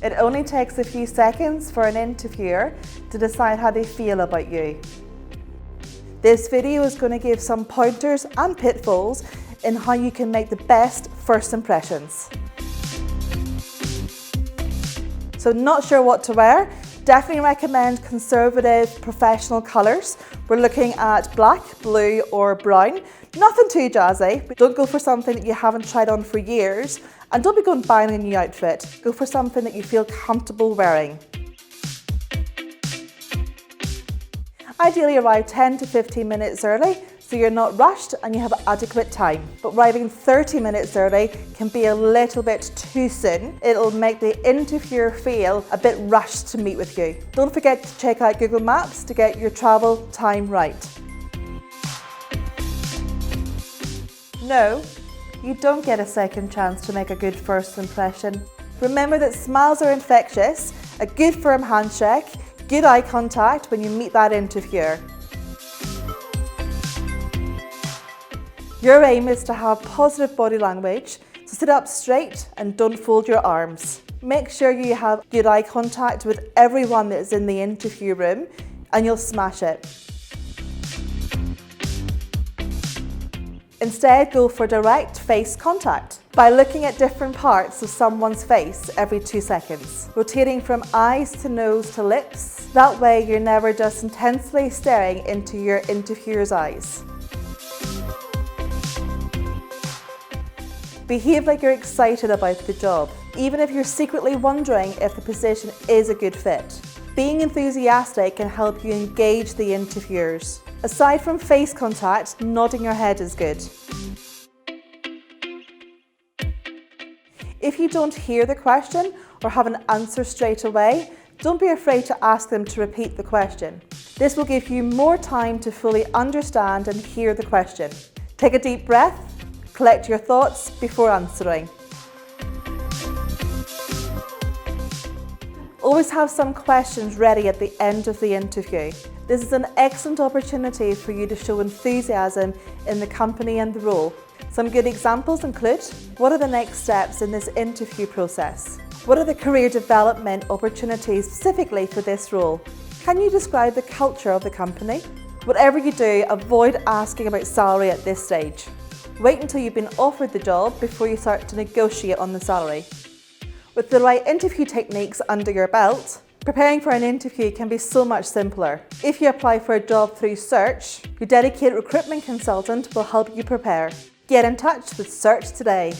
It only takes a few seconds for an interviewer to decide how they feel about you. This video is going to give some pointers and pitfalls in how you can make the best first impressions. So not sure what to wear? Definitely recommend conservative professional colours. We're looking at black, blue or brown. Nothing too jazzy, but don't go for something that you haven't tried on for years, and don't be going buying a new outfit. Go for something that you feel comfortable wearing. Ideally arrive 10 to 15 minutes early so you're not rushed and you have adequate time. But arriving 30 minutes early can be a little bit too soon. It'll make the interviewer feel a bit rushed to meet with you. Don't forget to check out Google Maps to get your travel time right. No, you don't get a second chance to make a good first impression. Remember that smiles are infectious, a good firm handshake, good eye contact when you meet that interviewer. Your aim is to have positive body language, so sit up straight and don't fold your arms. Make sure you have good eye contact with everyone that is in the interview room and you'll smash it. Instead, go for direct face contact by looking at different parts of someone's face every 2 seconds, rotating from eyes to nose to lips. That way you're never just intensely staring into your interviewer's eyes. Behave like you're excited about the job, even if you're secretly wondering if the position is a good fit. Being enthusiastic can help you engage the interviewers. Aside from face contact, nodding your head is good. If you don't hear the question or have an answer straight away, don't be afraid to ask them to repeat the question. This will give you more time to fully understand and hear the question. Take a deep breath. Collect your thoughts before answering. Always have some questions ready at the end of the interview. This is an excellent opportunity for you to show enthusiasm in the company and the role. Some good examples include: what are the next steps in this interview process? What are the career development opportunities specifically for this role? Can you describe the culture of the company? Whatever you do, avoid asking about salary at this stage. Wait until you've been offered the job before you start to negotiate on the salary. With the right interview techniques under your belt, preparing for an interview can be so much simpler. If you apply for a job through Search, your dedicated recruitment consultant will help you prepare. Get in touch with Search today.